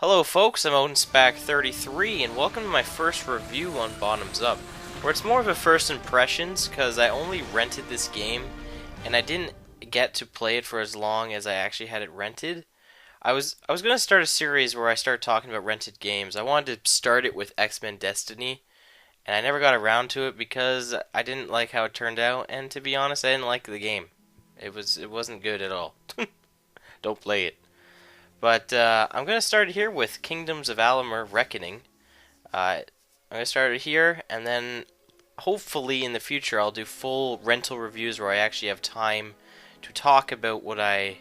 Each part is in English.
Hello folks, I'm Odinspack33 and welcome to my first review on BOTemzUp, where it's more of a first impressions because I only rented this game and I didn't get to play it for as long as I actually had it rented. I was going to start a series where I start talking about rented games. I wanted to start it with X-Men Destiny and I never got around to it because I didn't like how it turned out, and to be honest, I didn't like the game. It wasn't good at all. Don't play it. But I'm going to start here with Kingdoms of Alamur Reckoning. I'm going to start it here, and then hopefully in the future I'll do full rental reviews where I actually have time to talk about what I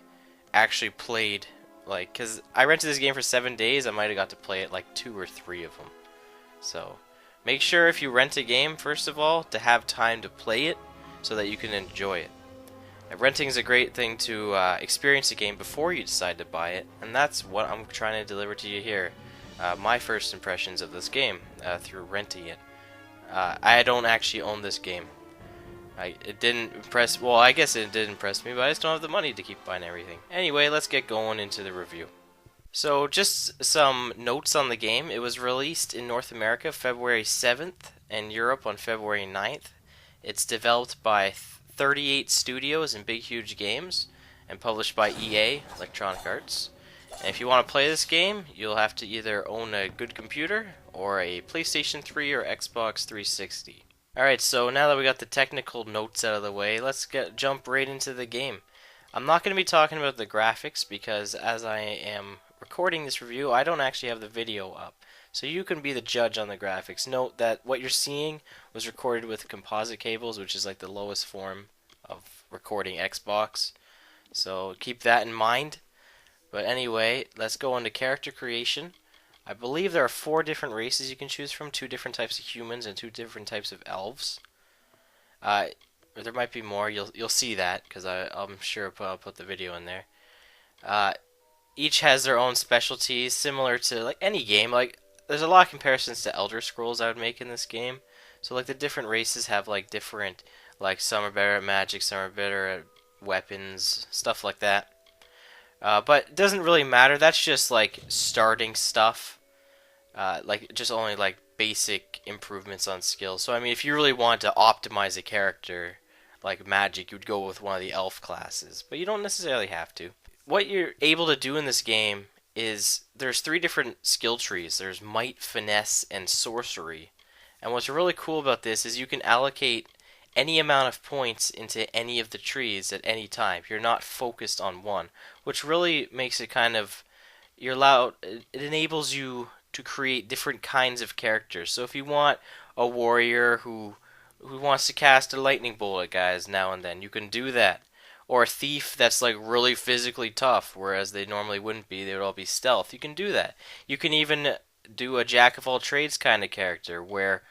actually played. Like, because I rented this game for 7 days, I might have got to play it like 2 or 3 of them. So, make sure if you rent a game, first of all, to have time to play it so that you can enjoy it. Renting is a great thing to experience a game before you decide to buy it, and that's what I'm trying to deliver to you here. My first impressions of this game through renting it. I don't actually own this game. It didn't impress. Well, I guess it did impress me, but I just don't have the money to keep buying everything. Anyway, let's get going into the review. So, just some notes on the game. It was released in North America February 7th and Europe on February 9th. It's developed by 38 studios and Big Huge Games and published by EA, Electronic Arts. And if you want to play this game, you'll have to either own a good computer or a PlayStation 3 or Xbox 360. Alright, so now that we got the technical notes out of the way, let's jump right into the game. I'm not going to be talking about the graphics because as I am recording this review, I don't actually have the video up. So you can be the judge on the graphics. Note that what you're seeing was recorded with composite cables, which is like the lowest form of recording Xbox. So keep that in mind. But anyway, let's go into character creation. I believe there are 4 different races you can choose from, 2 different types of humans and 2 different types of elves. Or there might be more. You'll see that because I'm sure I'll put the video in there. Each has their own specialties, similar to like any game. Like there's a lot of comparisons to Elder Scrolls I would make in this game. So like the different races have like different, like some are better at magic, some are better at weapons, stuff like that. But it doesn't really matter. That's just like starting stuff. Like just only like basic improvements on skills. So I mean, if you really want to optimize a character like magic, you'd go with one of the elf classes, but you don't necessarily have to. What you're able to do in this game is there's 3 different skill trees. There's might, finesse, and sorcery. And what's really cool about this is you can allocate any amount of points into any of the trees at any time. You're not focused on one, which really makes it kind of it enables you to create different kinds of characters. So if you want a warrior who wants to cast a lightning bolt at guys now and then, you can do that. Or a thief that's like really physically tough, whereas they normally wouldn't be, they would all be stealth. You can do that. You can even do a jack of all trades kind of character where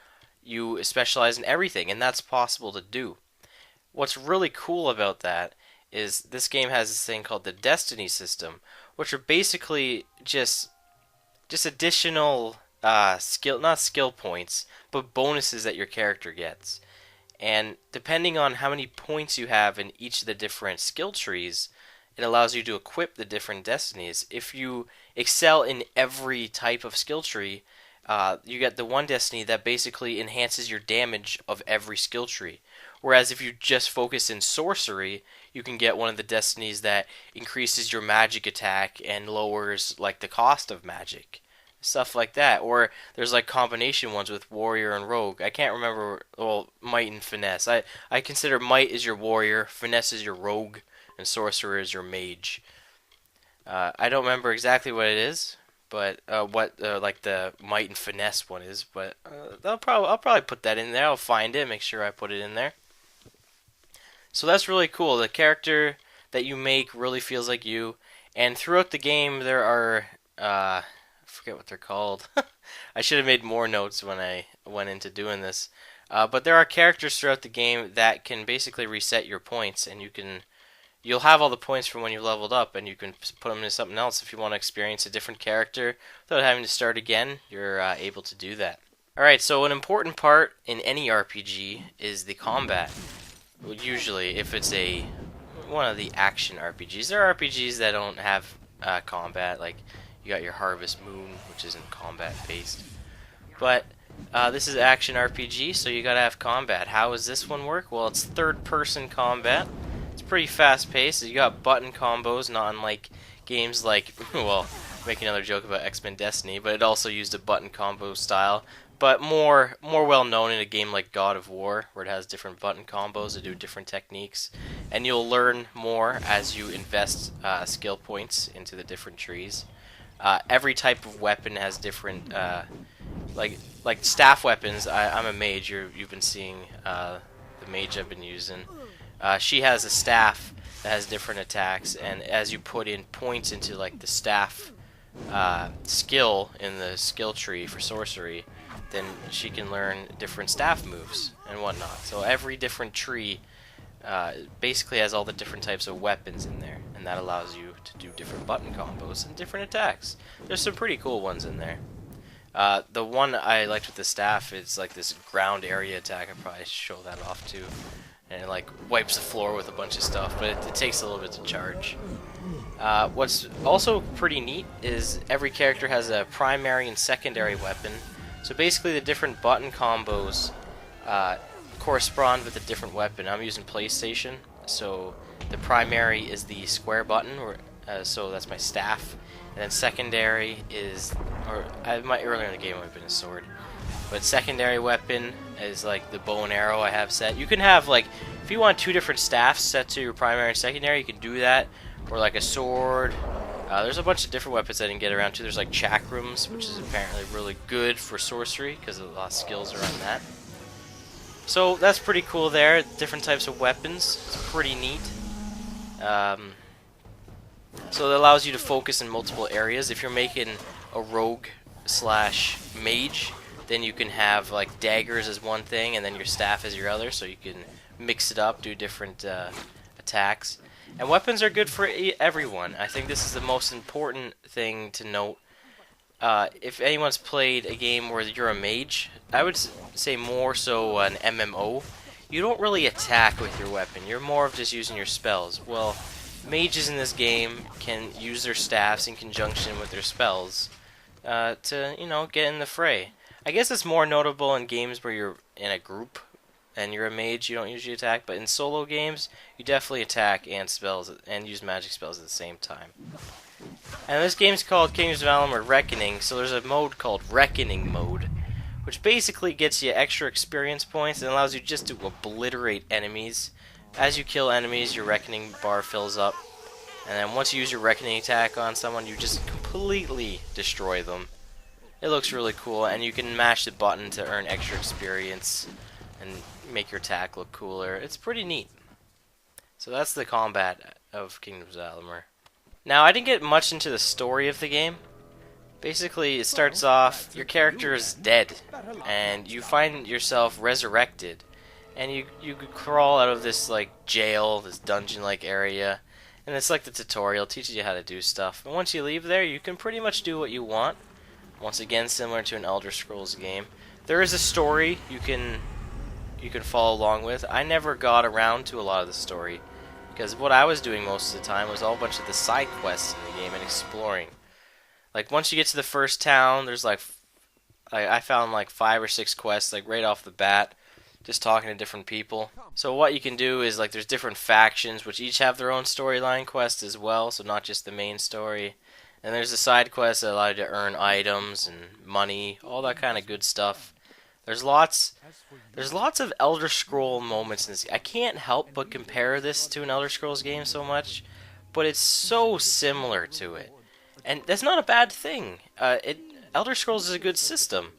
you specialize in everything, and that's possible to do. What's really cool about that is this game has this thing called the Destiny system, which are basically just additional not skill points, but bonuses that your character gets. And depending on how many points you have in each of the different skill trees, it allows you to equip the different destinies. If you excel in every type of skill tree, you get the one destiny that basically enhances your damage of every skill tree. Whereas if you just focus in sorcery, you can get one of the destinies that increases your magic attack and lowers like the cost of magic. Stuff like that. Or there's like combination ones with warrior and rogue. I can't remember, well, might and finesse. I consider might is your warrior, finesse is your rogue, and sorcerer is your mage. I don't remember exactly what it is, but what like the might and finesse one is, but I'll probably put that in there. I'll find it, make sure I put it in there. So that's really cool. The character that you make really feels like you, and throughout the game there are I forget what they're called. I should have made more notes when I went into doing this. But there are characters throughout the game that can basically reset your points, and you'll have all the points from when you leveled up, and you can put them into something else. If you want to experience a different character without having to start again, you're able to do that. Alright, so an important part in any RPG is the combat. Usually, if it's one of the action RPGs. There are RPGs that don't have combat, like You got your Harvest Moon, which isn't combat based. But this is action RPG, so you gotta have combat. How does this one work? Well, it's third-person combat. It's pretty fast-paced. You got button combos, not unlike games like, well, making another joke about X-Men Destiny, but it also used a button combo style. But more well known in a game like God of War, where it has different button combos that do different techniques, and you'll learn more as you invest skill points into the different trees. Every type of weapon has different, like staff weapons. I'm a mage. You've been seeing the mage I've been using. She has a staff that has different attacks, and as you put in points into like the staff skill in the skill tree for sorcery, then she can learn different staff moves and whatnot. So every different tree basically has all the different types of weapons in there, and that allows you to do different button combos and different attacks. There's some pretty cool ones in there. The one I liked with the staff is like this ground area attack. I probably should show that off too. And it like wipes the floor with a bunch of stuff, but it takes a little bit to charge. What's also pretty neat is every character has a primary and secondary weapon. So basically the different button combos correspond with a different weapon. I'm using PlayStation, so the primary is the square button, so that's my staff. And then secondary is, earlier in the game it might have been a sword. But secondary weapon is like the bow and arrow I have set. You can have like, if you want two different staffs set to your primary and secondary, you can do that. Or like a sword. There's a bunch of different weapons I didn't get around to. There's like chakrams, which is apparently really good for sorcery because a lot of skills around that. So that's pretty cool there. Different types of weapons. It's pretty neat. So it allows you to focus in multiple areas. If you're making a rogue slash mage, then you can have like daggers as one thing and then your staff as your other, so you can mix it up, do different attacks. And weapons are good for everyone. I think this is the most important thing to note. If anyone's played a game where you're a mage, I would say more so an MMO, you don't really attack with your weapon. You're more of just using your spells. Well, mages in this game can use their staffs in conjunction with their spells to, you know, get in the fray. I guess it's more notable in games where you're in a group and you're a mage, you don't usually attack, but in solo games, you definitely attack and spells and use magic spells at the same time. And this game's called Kingdoms of Alamur Reckoning, so there's a mode called Reckoning Mode, which basically gets you extra experience points and allows you just to obliterate enemies. As you kill enemies, your Reckoning bar fills up, and then once you use your Reckoning attack on someone, you just completely destroy them. It looks really cool, and you can mash the button to earn extra experience and make your attack look cooler. It's pretty neat. So that's the combat of Kingdoms of Alamur. Now, I didn't get much into the story of the game. Basically, it starts off, your character is dead, and you find yourself resurrected. And you crawl out of this like jail, this dungeon-like area, and it's like the tutorial, teaches you how to do stuff. And once you leave there, you can pretty much do what you want. Once again, similar to an Elder Scrolls game. There is a story you can follow along with. I never got around to a lot of the story, because what I was doing most of the time was all a bunch of the side quests in the game and exploring. Like, once you get to the first town, there's like I found like 5 or 6 quests like right off the bat, just talking to different people. So what you can do is, like, there's different factions which each have their own storyline quests as well, so not just the main story. And there's the side quests that allow you to earn items and money, all that kind of good stuff. There's lots of Elder Scroll moments in this. I can't help but compare this to an Elder Scrolls game so much, but it's so similar to it. And that's not a bad thing. Elder Scrolls is a good system.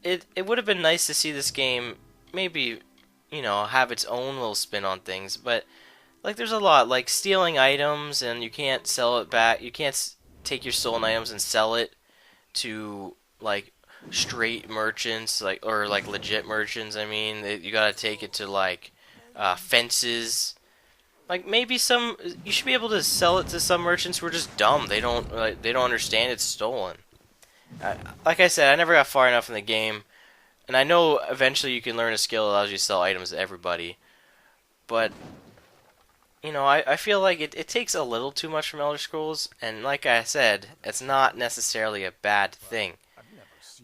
It would have been nice to see this game maybe, you know, have its own little spin on things, but like, there's a lot, like stealing items, and you can't sell it back. You can't take your stolen items and sell it to like straight merchants, like, or like legit merchants. I mean, you gotta take it to like fences. Like, maybe you should be able to sell it to some merchants who are just dumb. They don't understand it's stolen. Like I said, I never got far enough in the game, and I know eventually you can learn a skill that allows you to sell items to everybody, but you know, I feel like it takes a little too much from Elder Scrolls, and like I said, it's not necessarily a bad thing.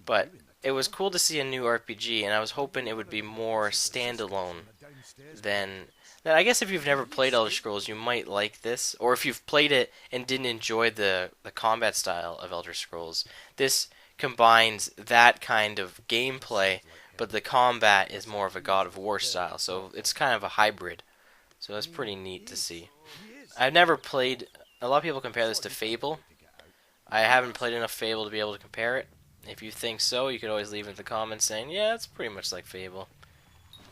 But it was cool to see a new RPG, and I was hoping it would be more standalone than. I guess if you've never played Elder Scrolls, you might like this, or if you've played it and didn't enjoy the combat style of Elder Scrolls, this combines that kind of gameplay, but the combat is more of a God of War style, so it's kind of a hybrid. So that's pretty neat to see. I've never played. A lot of people compare this to Fable. I haven't played enough Fable to be able to compare it. If you think so, you could always leave in the comments saying, yeah, it's pretty much like Fable.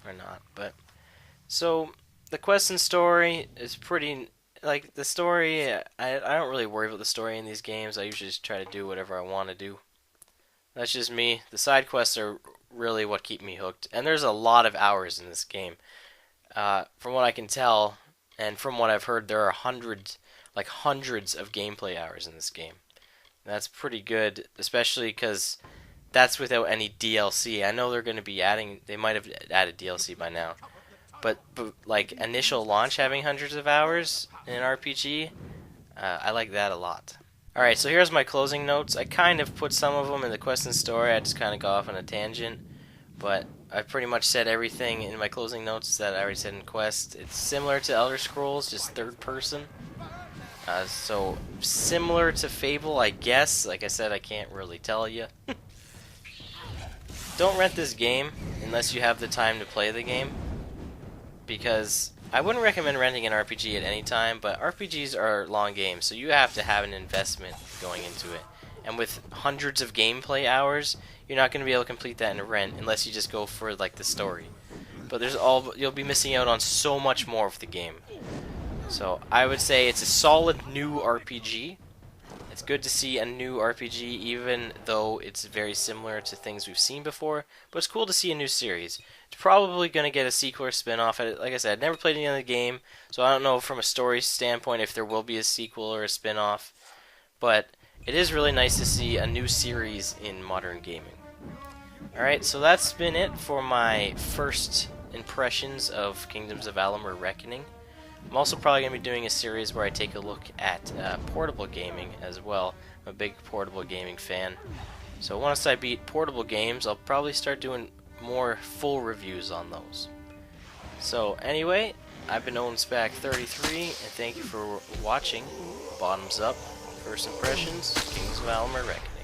Or not. But so, the quest and story is pretty. Like, the story, I don't really worry about the story in these games. I usually just try to do whatever I want to do. That's just me. The side quests are really what keep me hooked. And there's a lot of hours in this game. From what I can tell, and from what I've heard, there are hundreds of gameplay hours in this game. That's pretty good, especially because that's without any DLC. I know they're going to be adding. They might have added DLC by now, but like initial launch having hundreds of hours in an RPG, I like that a lot. All right, so here's my closing notes. I kind of put some of them in the quest and story. I just kind of go off on a tangent, but I pretty much said everything in my closing notes that I already said in quest. It's similar to Elder Scrolls, just third person. So, similar to Fable, I guess. Like I said, I can't really tell you. Don't rent this game unless you have the time to play the game. Because I wouldn't recommend renting an RPG at any time, but RPGs are long games, so you have to have an investment going into it. And with hundreds of gameplay hours, you're not going to be able to complete that in a rent unless you just go for like the story. But you'll be missing out on so much more of the game. So I would say it's a solid new RPG. It's good to see a new RPG, even though it's very similar to things we've seen before. But it's cool to see a new series. It's probably going to get a sequel or spin-off. Like I said, I've never played any of the game, so I don't know from a story standpoint if there will be a sequel or a spin-off. But it is really nice to see a new series in modern gaming. Alright, so that's been it for my first impressions of Kingdoms of Alamur Reckoning. I'm also probably going to be doing a series where I take a look at portable gaming as well. I'm a big portable gaming fan. So once I beat portable games, I'll probably start doing more full reviews on those. So anyway, I've been Odinspack33, and thank you for watching BOTemzUp, First Impressions, Kingdoms of Alamur Reckoning.